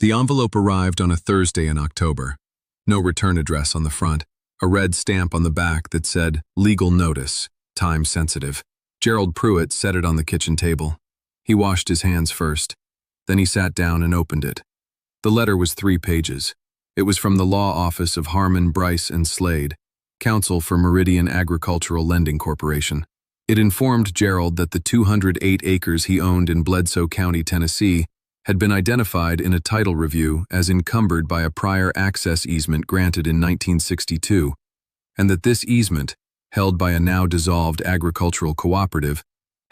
The envelope arrived on a Thursday in October. No return address on the front, a red stamp on the back that said, "Legal notice, time sensitive." Gerald Pruitt set it on the kitchen table. He washed his hands first. Then he sat down and opened it. The letter was 3 pages. It was from the law office of Harmon, Bryce, and Slade, counsel for Meridian Agricultural Lending Corporation. It informed Gerald that the 208 acres he owned in Bledsoe County, Tennessee, had been identified in a title review as encumbered by a prior access easement granted in 1962, and that this easement, held by a now-dissolved agricultural cooperative,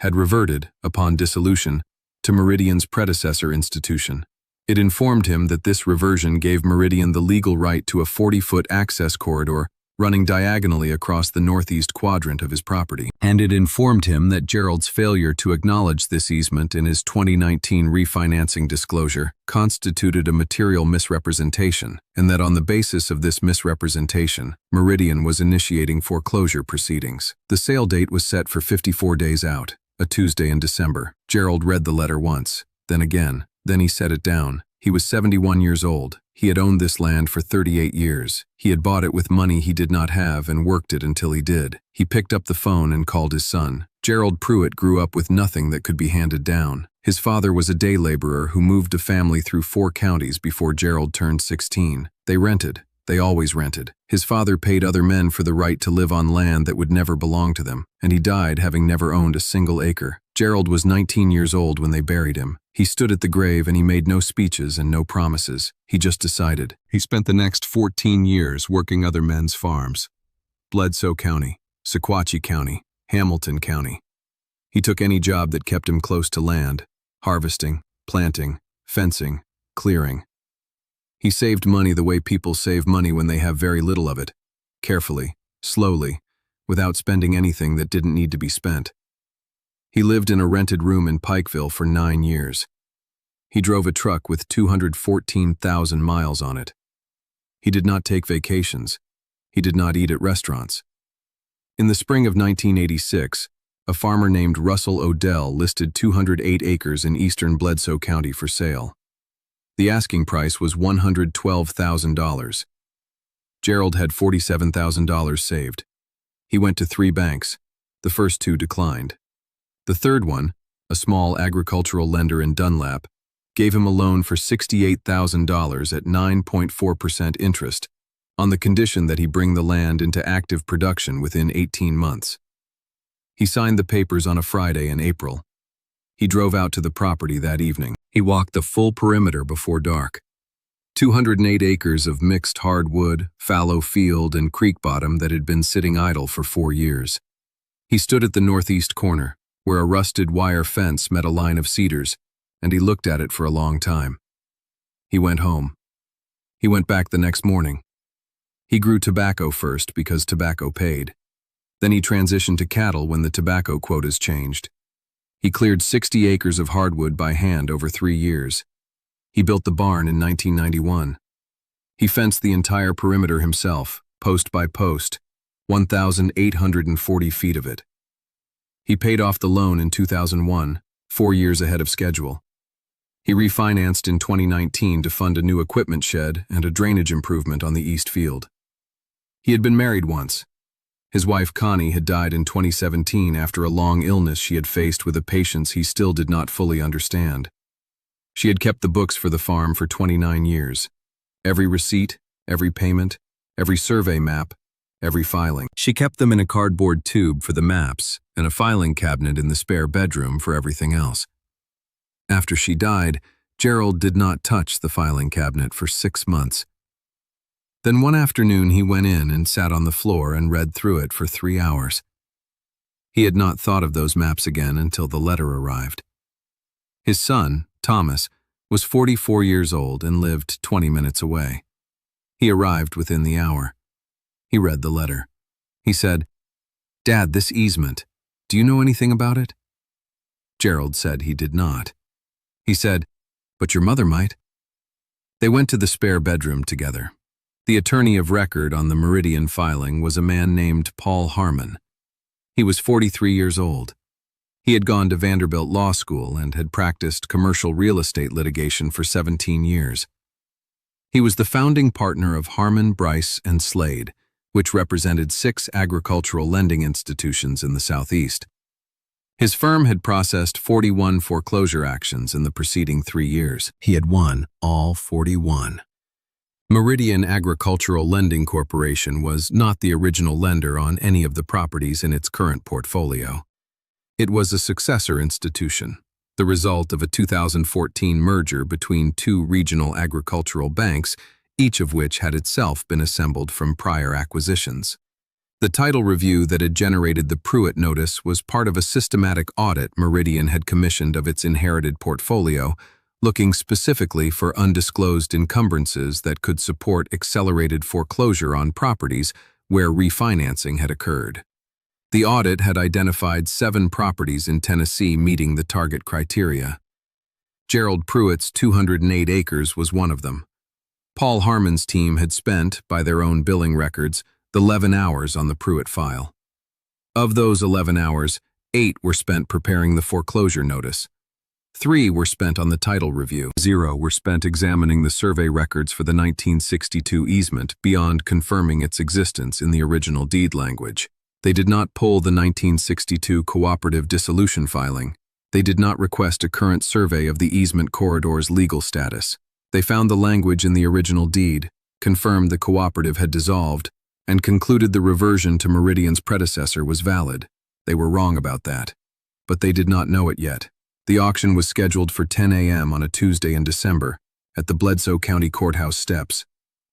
had reverted, upon dissolution, to Meridian's predecessor institution. It informed him that this reversion gave Meridian the legal right to a 40-foot access corridor running diagonally across the northeast quadrant of his property. And it informed him that Gerald's failure to acknowledge this easement in his 2019 refinancing disclosure constituted a material misrepresentation, and that on the basis of this misrepresentation, Meridian was initiating foreclosure proceedings. The sale date was set for 54 days out, a Tuesday in December. Gerald read the letter once, then again, then he set it down. He was 71 years old. He had owned this land for 38 years. He had bought it with money he did not have and worked it until he did. He picked up the phone and called his son. Gerald Pruitt grew up with nothing that could be handed down. His father was a day laborer who moved a family through 4 counties before Gerald turned 16. They rented. They always rented. His father paid other men for the right to live on land that would never belong to them, and he died having never owned a single acre. Gerald was 19 years old when they buried him. He stood at the grave and he made no speeches and no promises. He just decided. He spent the next 14 years working other men's farms. Bledsoe County, Sequatchie County, Hamilton County. He took any job that kept him close to land, harvesting, planting, fencing, clearing. He saved money the way people save money when they have very little of it, carefully, slowly, without spending anything that didn't need to be spent. He lived in a rented room in Pikeville for 9 years. He drove a truck with 214,000 miles on it. He did not take vacations. He did not eat at restaurants. In the spring of 1986, a farmer named Russell Odell listed 208 acres in eastern Bledsoe County for sale. The asking price was $112,000. Gerald had $47,000 saved. He went to 3 banks. The first 2 declined. The third one, a small agricultural lender in Dunlap, gave him a loan for $68,000 at 9.4% interest, on the condition that he bring the land into active production within 18 months. He signed the papers on a Friday in April. He drove out to the property that evening. He walked the full perimeter before dark. 208 acres of mixed hardwood, fallow field, and creek bottom that had been sitting idle for 4 years. He stood at the northeast corner, where a rusted wire fence met a line of cedars, and he looked at it for a long time. He went home. He went back the next morning. He grew tobacco first because tobacco paid. Then he transitioned to cattle when the tobacco quotas changed. He cleared 60 acres of hardwood by hand over 3 years. He built the barn in 1991. He fenced the entire perimeter himself, post by post, 1,840 feet of it. He paid off the loan in 2001, 4 years ahead of schedule. He refinanced in 2019 to fund a new equipment shed and a drainage improvement on the east field. He had been married once. His wife Connie had died in 2017 after a long illness she had faced with a patience he still did not fully understand. She had kept the books for the farm for 29 years. Every receipt, every payment, every survey map, every filing. She kept them in a cardboard tube for the maps and a filing cabinet in the spare bedroom for everything else. After she died, Gerald did not touch the filing cabinet for 6 months. Then one afternoon he went in and sat on the floor and read through it for 3 hours. He had not thought of those maps again until the letter arrived. His son, Thomas, was 44 years old and lived 20 minutes away. He arrived within the hour. He read the letter. He said, "Dad, this easement, do you know anything about it?" Gerald said he did not. He said, "But your mother might." They went to the spare bedroom together. The attorney of record on the Meridian filing was a man named Paul Harmon. He was 43 years old. He had gone to Vanderbilt Law School and had practiced commercial real estate litigation for 17 years. He was the founding partner of Harmon, Bryce, and Slade, which represented 6 agricultural lending institutions in the Southeast. His firm had processed 41 foreclosure actions in the preceding 3 years. He had won all 41. Meridian Agricultural Lending Corporation was not the original lender on any of the properties in its current portfolio. It was a successor institution, the result of a 2014 merger between 2 regional agricultural banks, each of which had itself been assembled from prior acquisitions. The title review that had generated the Pruitt notice was part of a systematic audit Meridian had commissioned of its inherited portfolio, looking specifically for undisclosed encumbrances that could support accelerated foreclosure on properties where refinancing had occurred. The audit had identified 7 properties in Tennessee meeting the target criteria. Gerald Pruitt's 208 acres was one of them. Paul Harmon's team had spent, by their own billing records, 11 hours on the Pruitt file. Of those 11 hours, 8 were spent preparing the foreclosure notice. 3 were spent on the title review. 0 were spent examining the survey records for the 1962 easement beyond confirming its existence in the original deed language. They did not pull the 1962 cooperative dissolution filing. They did not request a current survey of the easement corridor's legal status. They found the language in the original deed, confirmed the cooperative had dissolved, and concluded the reversion to Meridian's predecessor was valid. They were wrong about that. But they did not know it yet. The auction was scheduled for 10 a.m. on a Tuesday in December, at the Bledsoe County Courthouse steps.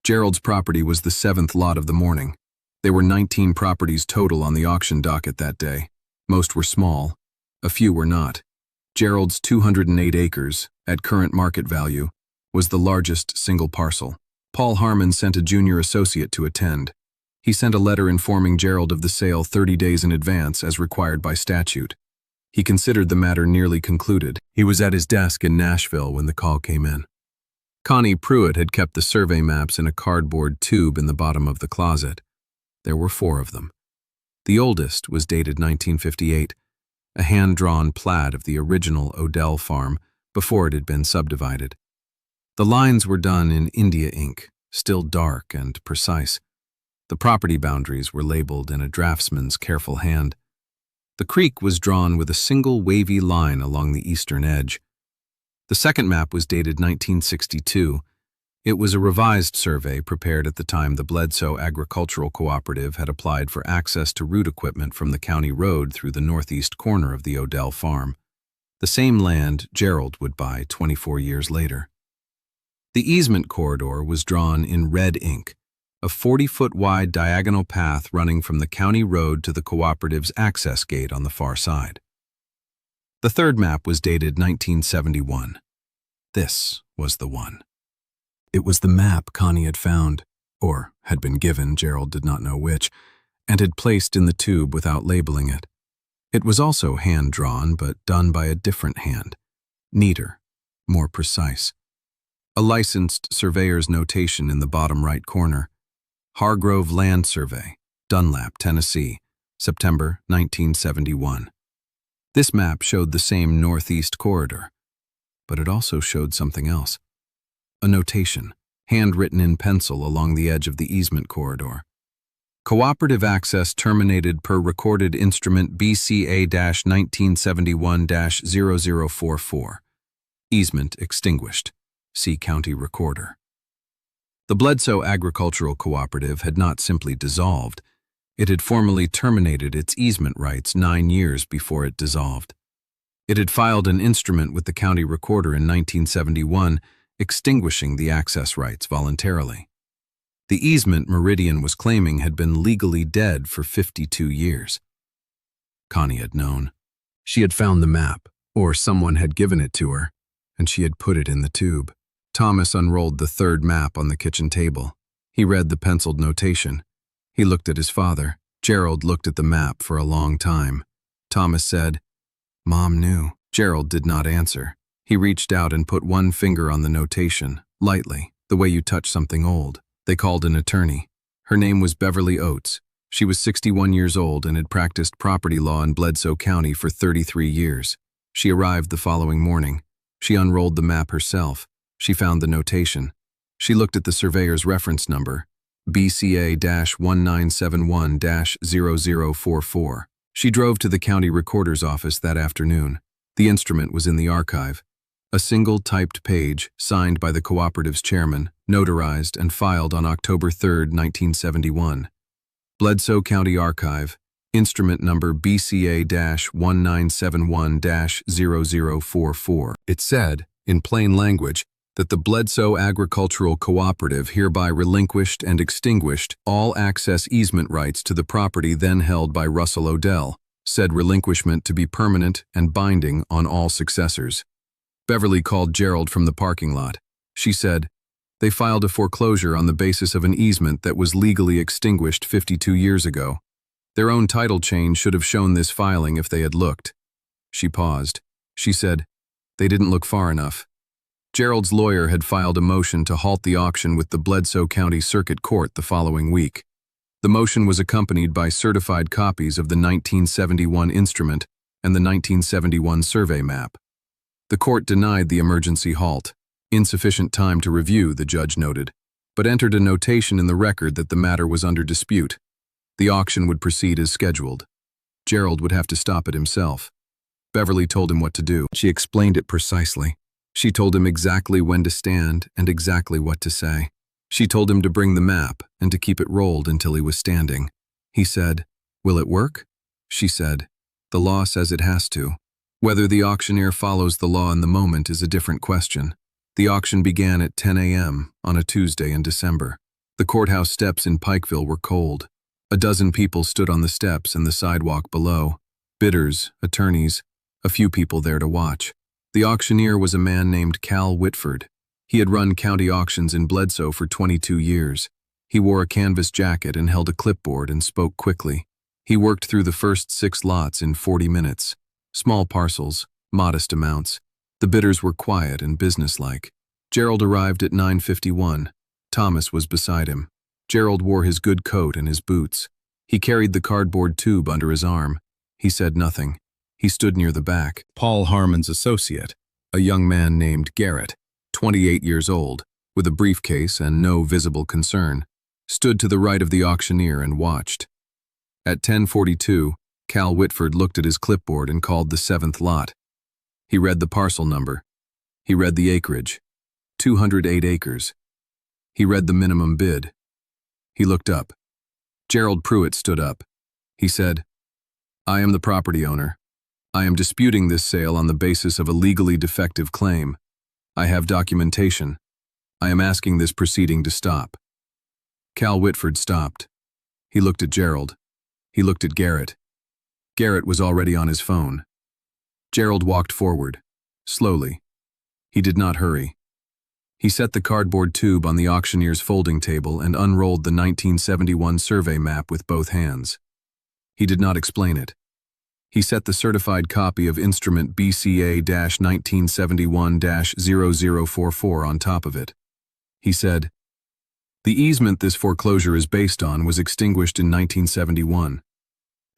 Gerald's property was the 7th lot of the morning. There were 19 properties total on the auction docket that day. Most were small. A few were not. Gerald's 208 acres, at current market value, was the largest single parcel. Paul Harmon sent a junior associate to attend. He sent a letter informing Gerald of the sale 30 days in advance as required by statute. He considered the matter nearly concluded. He was at his desk in Nashville when the call came in. Connie Pruitt had kept the survey maps in a cardboard tube in the bottom of the closet. There were 4 of them. The oldest was dated 1958, a hand-drawn plat of the original Odell farm before it had been subdivided. The lines were done in India ink, still dark and precise. The property boundaries were labeled in a draftsman's careful hand. The creek was drawn with a single wavy line along the eastern edge. The second map was dated 1962. It was a revised survey prepared at the time the Bledsoe Agricultural Cooperative had applied for access to root equipment from the county road through the northeast corner of the Odell farm, the same land Gerald would buy 24 years later. The easement corridor was drawn in red ink, a 40-foot-wide diagonal path running from the county road to the cooperative's access gate on the far side. The third map was dated 1971. This was the one. It was the map Connie had found, or had been given, Gerald did not know which, and had placed in the tube without labeling it. It was also hand-drawn, but done by a different hand, neater, more precise. A licensed surveyor's notation in the bottom right corner. Hargrove Land Survey, Dunlap, Tennessee, September 1971. This map showed the same northeast corridor, but it also showed something else. A notation, handwritten in pencil along the edge of the easement corridor. Cooperative access terminated per recorded instrument BCA-1971-0044. Easement extinguished. See County Recorder. The Bledsoe Agricultural Cooperative had not simply dissolved, it had formally terminated its easement rights 9 years before it dissolved. It had filed an instrument with the county recorder in 1971, extinguishing the access rights voluntarily. The easement Meridian was claiming had been legally dead for 52 years. Connie had known. She had found the map, or someone had given it to her, and she had put it in the tube. Thomas unrolled the third map on the kitchen table. He read the penciled notation. He looked at his father. Gerald looked at the map for a long time. Thomas said, "Mom knew." Gerald did not answer. He reached out and put one finger on the notation, lightly, the way you touch something old. They called an attorney. Her name was Beverly Oates. She was 61 years old and had practiced property law in Bledsoe County for 33 years. She arrived the following morning. She unrolled the map herself. She found the notation. She looked at the surveyor's reference number, BCA-1971-0044. She drove to the county recorder's office that afternoon. The instrument was in the archive. A single typed page, signed by the cooperative's chairman, notarized and filed on October 3, 1971. Bledsoe County Archive, instrument number BCA-1971-0044. It said, in plain language, that the Bledsoe Agricultural Cooperative hereby relinquished and extinguished all access easement rights to the property then held by Russell Odell, said relinquishment to be permanent and binding on all successors. Beverly called Gerald from the parking lot. She said, "They filed a foreclosure on the basis of an easement that was legally extinguished 52 years ago. Their own title chain should have shown this filing if they had looked." She paused. She said, "They didn't look far enough." Gerald's lawyer had filed a motion to halt the auction with the Bledsoe County Circuit Court the following week. The motion was accompanied by certified copies of the 1971 instrument and the 1971 survey map. The court denied the emergency halt. Insufficient time to review, the judge noted, but entered a notation in the record that the matter was under dispute. The auction would proceed as scheduled. Gerald would have to stop it himself. Beverly told him what to do. She explained it precisely. She told him exactly when to stand and exactly what to say. She told him to bring the map and to keep it rolled until he was standing. He said, "Will it work?" She said, "The law says it has to. Whether the auctioneer follows the law in the moment is a different question." The auction began at 10 a.m. on a Tuesday in December. The courthouse steps in Pikeville were cold. A dozen people stood on the steps and the sidewalk below. Bidders, attorneys, a few people there to watch. The auctioneer was a man named Cal Whitford. He had run county auctions in Bledsoe for 22 years. He wore a canvas jacket and held a clipboard and spoke quickly. He worked through the first 6 lots in 40 minutes. Small parcels, modest amounts. The bidders were quiet and businesslike. Gerald arrived at 9:51. Thomas was beside him. Gerald wore his good coat and his boots. He carried the cardboard tube under his arm. He said nothing. He stood near the back. Paul Harmon's associate, a young man named Garrett, 28 years old, with a briefcase and no visible concern, stood to the right of the auctioneer and watched. At 10:42, Cal Whitford looked at his clipboard and called the 7th lot. He read the parcel number. He read the acreage, 208 acres. He read the minimum bid. He looked up. Gerald Pruitt stood up. He said, "I am the property owner. I am disputing this sale on the basis of a legally defective claim. I have documentation. I am asking this proceeding to stop." Cal Whitford stopped. He looked at Gerald. He looked at Garrett. Garrett was already on his phone. Gerald walked forward, slowly. He did not hurry. He set the cardboard tube on the auctioneer's folding table and unrolled the 1971 survey map with both hands. He did not explain it. He set the certified copy of instrument BCA-1971-0044 on top of it. He said, "The easement this foreclosure is based on was extinguished in 1971.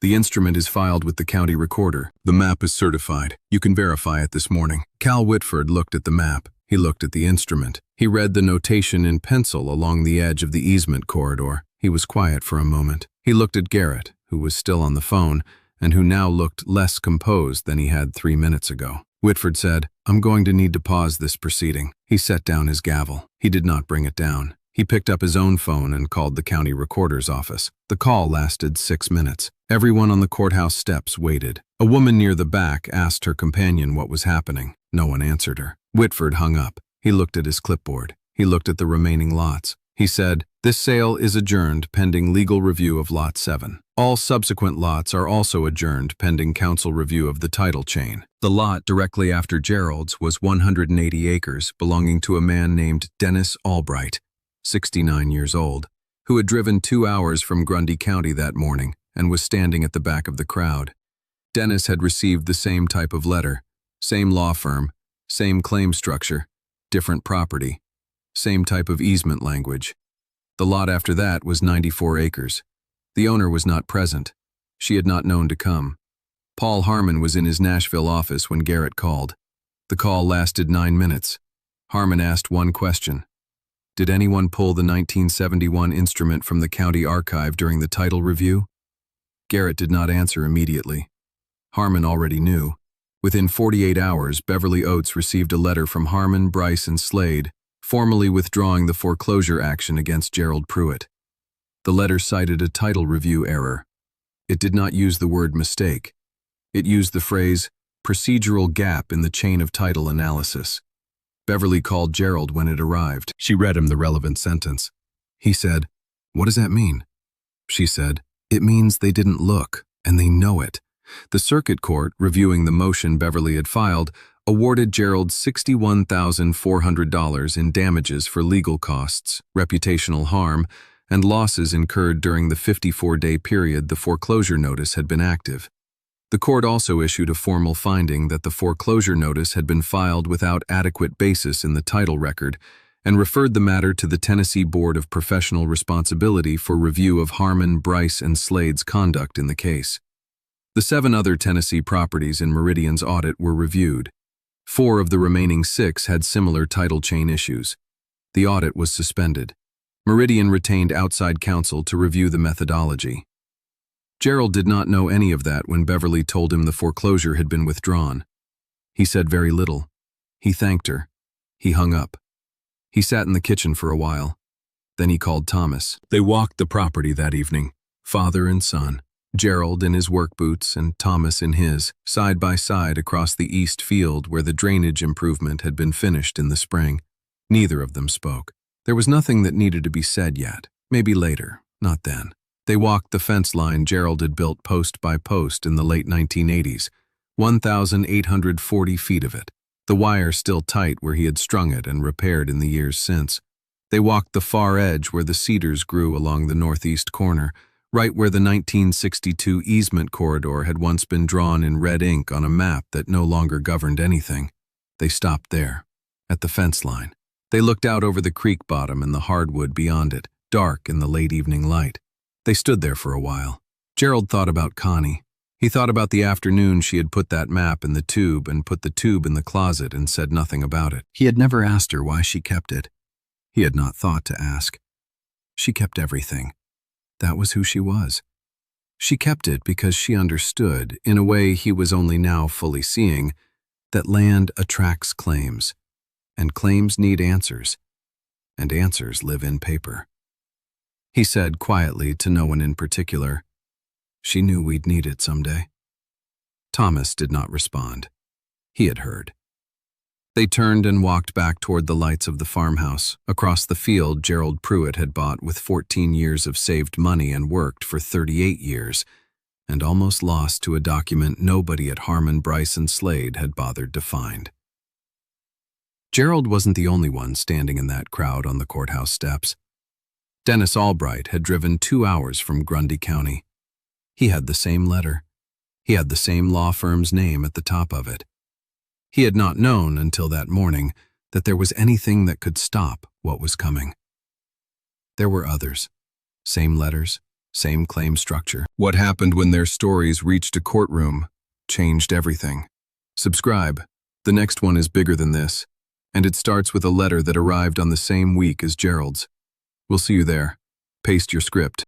The instrument is filed with the county recorder. The map is certified. You can verify it this morning." Cal Whitford looked at the map. He looked at the instrument. He read the notation in pencil along the edge of the easement corridor. He was quiet for a moment. He looked at Garrett, who was still on the phone, and who now looked less composed than he had 3 minutes ago. Whitford said, "I'm going to need to pause this proceeding." He set down his gavel. He did not bring it down. He picked up his own phone and called the county recorder's office. The call lasted 6 minutes. Everyone on the courthouse steps waited. A woman near the back asked her companion what was happening. No one answered her. Whitford hung up. He looked at his clipboard. He looked at the remaining lots. He said, "This sale is adjourned pending legal review of Lot 7. All subsequent lots are also adjourned pending council review of the title chain." The lot directly after Gerald's was 180 acres belonging to a man named Dennis Albright, 69 years old, who had driven 2 hours from Grundy County that morning and was standing at the back of the crowd. Dennis had received the same type of letter, same law firm, same claim structure, different property, same type of easement language. The lot after that was 94 acres. The owner was not present. She had not known to come. Paul Harmon was in his Nashville office when Garrett called. The call lasted 9 minutes. Harmon asked one question. Did anyone pull the 1971 instrument from the county archive during the title review? Garrett did not answer immediately. Harmon already knew. Within 48 hours, Beverly Oates received a letter from Harmon, Bryce, and Slade, formally withdrawing the foreclosure action against Gerald Pruitt. The letter cited a title review error. It did not use the word mistake. It used the phrase, procedural gap in the chain of title analysis. Beverly called Gerald when it arrived. She read him the relevant sentence. He said, "What does that mean?" She said, "It means they didn't look, and they know it." The circuit court, reviewing the motion Beverly had filed, awarded Gerald $61,400 in damages for legal costs, reputational harm, and losses incurred during the 54-day period the foreclosure notice had been active. The court also issued a formal finding that the foreclosure notice had been filed without adequate basis in the title record and referred the matter to the Tennessee Board of Professional Responsibility for review of Harmon, Bryce, and Slade's conduct in the case. The 7 other Tennessee properties in Meridian's audit were reviewed. 4 of the remaining 6 had similar title chain issues. The audit was suspended. Meridian retained outside counsel to review the methodology. Gerald did not know any of that when Beverly told him the foreclosure had been withdrawn. He said very little. He thanked her. He hung up. He sat in the kitchen for a while. Then he called Thomas. They walked the property that evening, father and son, Gerald in his work boots and Thomas in his, side by side across the east field where the drainage improvement had been finished in the spring. Neither of them spoke. There was nothing that needed to be said yet. Maybe later, not then. They walked the fence line Gerald had built post by post in the late 1980s, 1,840 feet of it, the wire still tight where he had strung it and repaired in the years since. They walked the far edge where the cedars grew along the northeast corner, right where the 1962 easement corridor had once been drawn in red ink on a map that no longer governed anything. They stopped there, at the fence line. They looked out over the creek bottom and the hardwood beyond it, dark in the late evening light. They stood there for a while. Gerald thought about Connie. He thought about the afternoon she had put that map in the tube and put the tube in the closet and said nothing about it. He had never asked her why she kept it. He had not thought to ask. She kept everything. That was who she was. She kept it because she understood, in a way he was only now fully seeing, that land attracts claims, and claims need answers, and answers live in paper. He said quietly to no one in particular, "She knew we'd need it someday." Thomas did not respond. He had heard. They turned and walked back toward the lights of the farmhouse, across the field Gerald Pruitt had bought with 14 years of saved money and worked for 38 years, and almost lost to a document nobody at Harmon, Bryce, and Slade had bothered to find. Gerald wasn't the only one standing in that crowd on the courthouse steps. Dennis Albright had driven 2 hours from Grundy County. He had the same letter. He had the same law firm's name at the top of it. He had not known until that morning that there was anything that could stop what was coming. There were others. Same letters, same claim structure. What happened when their stories reached a courtroom changed everything. Subscribe. The next one is bigger than this, and it starts with a letter that arrived on the same week as Gerald's. We'll see you there. Paste your script.